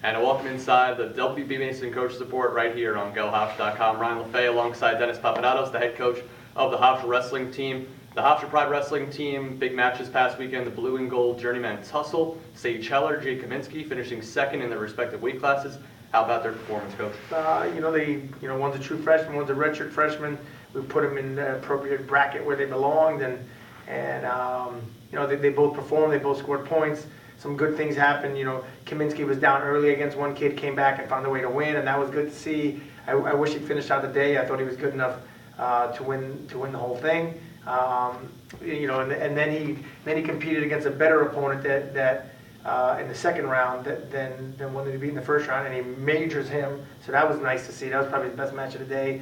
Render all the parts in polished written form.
And welcome inside the WB Mason Coach Support right here on GoHofstra.com. Ryan LaFay alongside Dennis Papadatos, the head coach of the Hofstra wrestling team. The Hofstra Pride wrestling team, big match this past weekend, the blue and gold journeyman tussle. Sage Heller, Jay Kaminsky finishing second in their respective weight classes. How about their performance, Coach? One's a true freshman, one's a redshirt freshman. We put them in the appropriate bracket where they belonged, and they both performed. They both scored points. Some good things happened. Kaminsky was down early against one kid, came back and found a way to win, and that was good to see. I wish he'd finished out the day. I thought he was good enough to win the whole thing. And then he competed against a better opponent that in the second round than one that he beat in the first round, and he majors him. So that was nice to see. That was probably his best match of the day.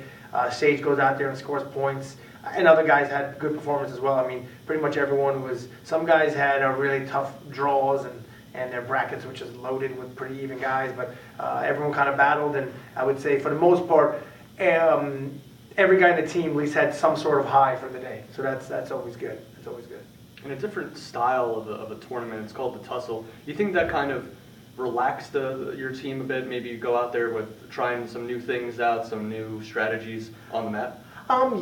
Sage goes out there and scores points, and other guys had good performance as well. I mean, pretty much everyone was. Some guys had really tough draws and their brackets, which is loaded with pretty even guys, but everyone kind of battled, and I would say for the most part, every guy in the team at least had some sort of high for the day. So that's always good. That's always good. In a different style of a tournament, it's called the tussle. Do you think that kind of relaxed your team a bit? Maybe you go out there with trying some new things out, some new strategies on the mat?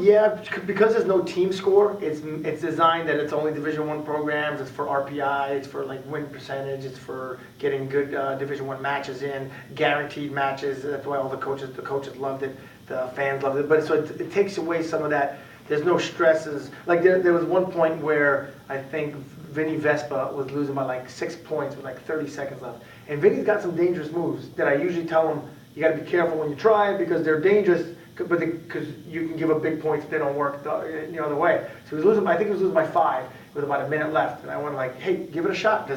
Yeah, because there's no team score. It's designed that it's only Division I programs. It's for RPI. It's for like win percentage. It's for getting good Division I matches in, guaranteed matches. That's why all the coaches loved it. The fans loved it. But so it takes away some of that. There's no stresses. Like there was one point where I think Vinny Vespa was losing by like 6 points with like 30 seconds left. And Vinny's got some dangerous moves that I usually tell him, you got to be careful when you try it because they're dangerous, because you can give up big points if they don't work the other way. So he was losing. I think he was losing by 5 with about a minute left, and I went like, hey, give it a shot. To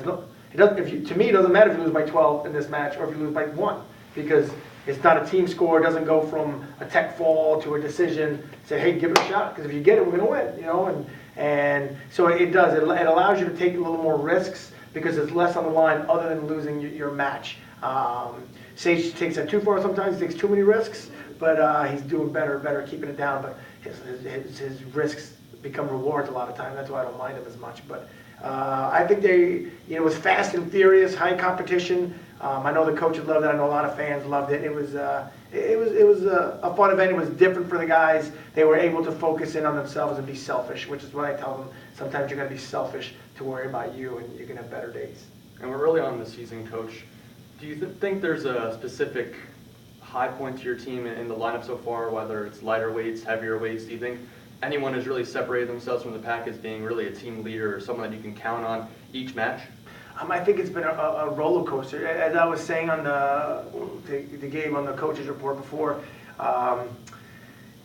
me, it doesn't matter if you lose by 12 in this match or if you lose by 1, because it's not a team score. It doesn't go from a tech fall to a decision. Say, hey, give it a shot, because if you get it, we're going to win. And so it does. It allows you to take a little more risks because it's less on the line other than losing your match. Sage takes that too far sometimes. He takes too many risks, but he's doing better keeping it down. But his risks become rewards a lot of time. That's why I don't mind him as much. But I think it was fast and furious, high competition. I know the coaches loved it. I know a lot of fans loved it. It was a fun event. It was different for the guys. They were able to focus in on themselves and be selfish, which is what I tell them. Sometimes you're going to be selfish to worry about you, and you can have better days. And we're early on in the season, Coach. Do you think there's a specific high point to your team in the lineup so far, whether it's lighter weights, heavier weights? Do you think anyone has really separated themselves from the pack as being really a team leader or someone that you can count on each match? I think it's been a roller coaster. As I was saying on the game on the coaches report before,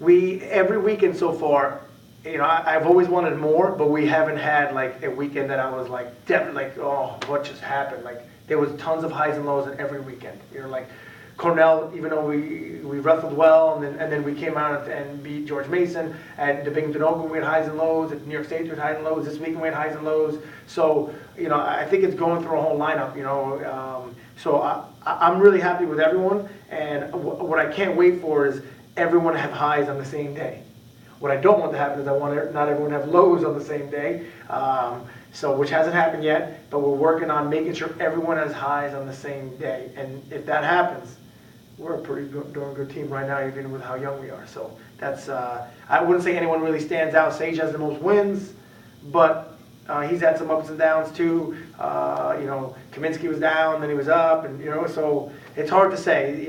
every weekend so far, I've always wanted more, but we haven't had like a weekend that I was like definitely like, oh, what just happened? Like there was tons of highs and lows at every weekend. Like Cornell, even though we wrestled well, and then we came out and beat George Mason. At the Binghamton Preview, we had highs and lows. At New York State, we had highs and lows. This weekend, we had highs and lows. So, I think it's going through a whole lineup, So I'm really happy with everyone. And what I can't wait for is everyone to have highs on the same day. What I don't want to happen is I want not everyone to have lows on the same day. Which hasn't happened yet, but we're working on making sure everyone has highs on the same day. And if that happens, we're a pretty darn good team right now, even with how young we are. So that's, I wouldn't say anyone really stands out. Sage has the most wins, but he's had some ups and downs too. Kaminsky was down, then he was up, and so it's hard to say.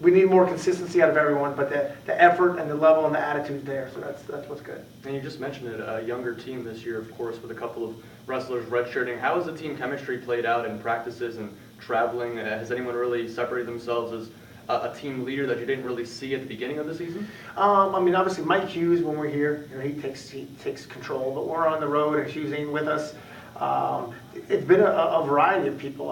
We need more consistency out of everyone, but the effort and the level and the attitude there. So that's what's good. And you just mentioned it, a younger team this year, of course, with a couple of wrestlers redshirting. How has the team chemistry played out in practices and traveling? Has anyone really separated themselves as a team leader that you didn't really see at the beginning of the season? Obviously Mike Hughes, when we're here, he takes control, but we're on the road and Hughes ain't with us. It's been a variety of people.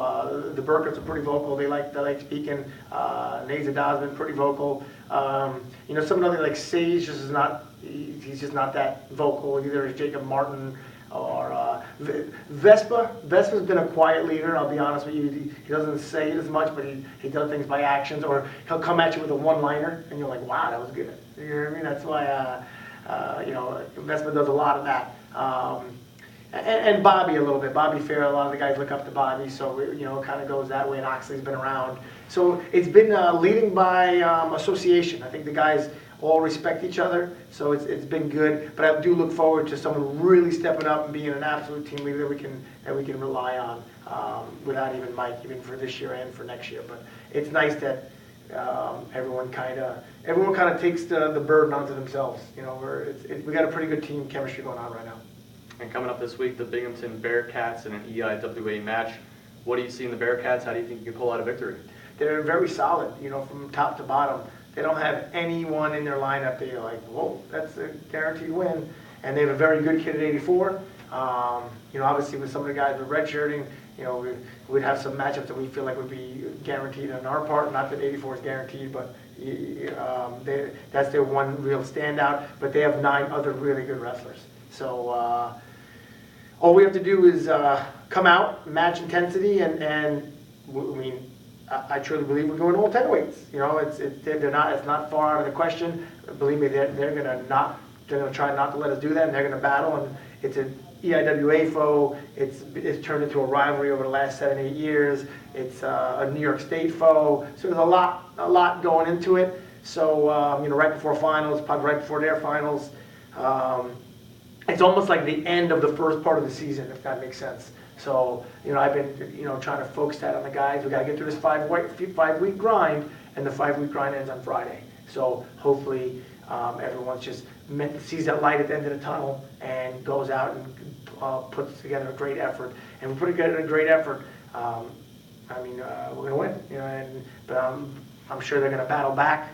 The Burkharts are pretty vocal. They like speaking. Nazadah's been pretty vocal. Some of the like Sage just is not. He's just not that vocal. Either is Jacob Martin or Vespa. Vespa's been a quiet leader. I'll be honest with you. He doesn't say it as much, but he does things by actions, or he'll come at you with a one-liner, and you're like, wow, that was good. You know what I mean? That's why Vespa does a lot of that. and Bobby a little bit. Bobby Fair, a lot of the guys look up to Bobby, so it kind of goes that way. And Oxley's been around, so it's been leading by association. I think the guys all respect each other, so it's been good. But I do look forward to someone really stepping up and being an absolute team leader that we can rely on without even Mike, even for this year and for next year. But it's nice that everyone kind of takes the burden onto themselves. We got a pretty good team chemistry going on right now. And coming up this week, the Binghamton Bearcats in an EIWA match. What do you see in the Bearcats? How do you think you can pull out a victory? They're very solid, from top to bottom. They don't have anyone in their lineup that you're like, whoa, that's a guaranteed win. And they have a very good kid at 84. Obviously with some of the guys with redshirting, we'd have some matchups that we feel like would be guaranteed on our part. Not that 84 is guaranteed, but that's their one real standout. But they have 9 other really good wrestlers. So all we have to do is come out, match intensity, and I truly believe we're going all 10 weights. It's not far out of the question. Believe me, they're gonna try not to let us do that, and they're gonna battle. And it's an EIWA foe. It's turned into a rivalry over the last 7-8 years. It's a New York State foe. So there's a lot going into it. So right before finals, probably right before their finals. It's almost like the end of the first part of the season, if that makes sense. So, I've been, trying to focus that on the guys. We got to get through this 5-week grind, and the 5-week grind ends on Friday. So hopefully everyone just sees that light at the end of the tunnel and goes out and puts together a great effort. And we put together a great effort. We're going to win. But I'm sure they're going to battle back.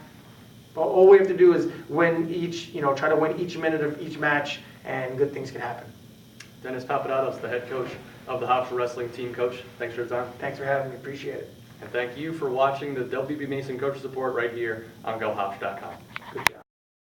But all we have to do is try to win each minute of each match, and good things can happen. Dennis Papadatos, the head coach of the Hofstra wrestling team. Coach, thanks for your time. Thanks for having me. Appreciate it. And thank you for watching the WB Mason Coaches Report right here on GoHofstra.com. Good job.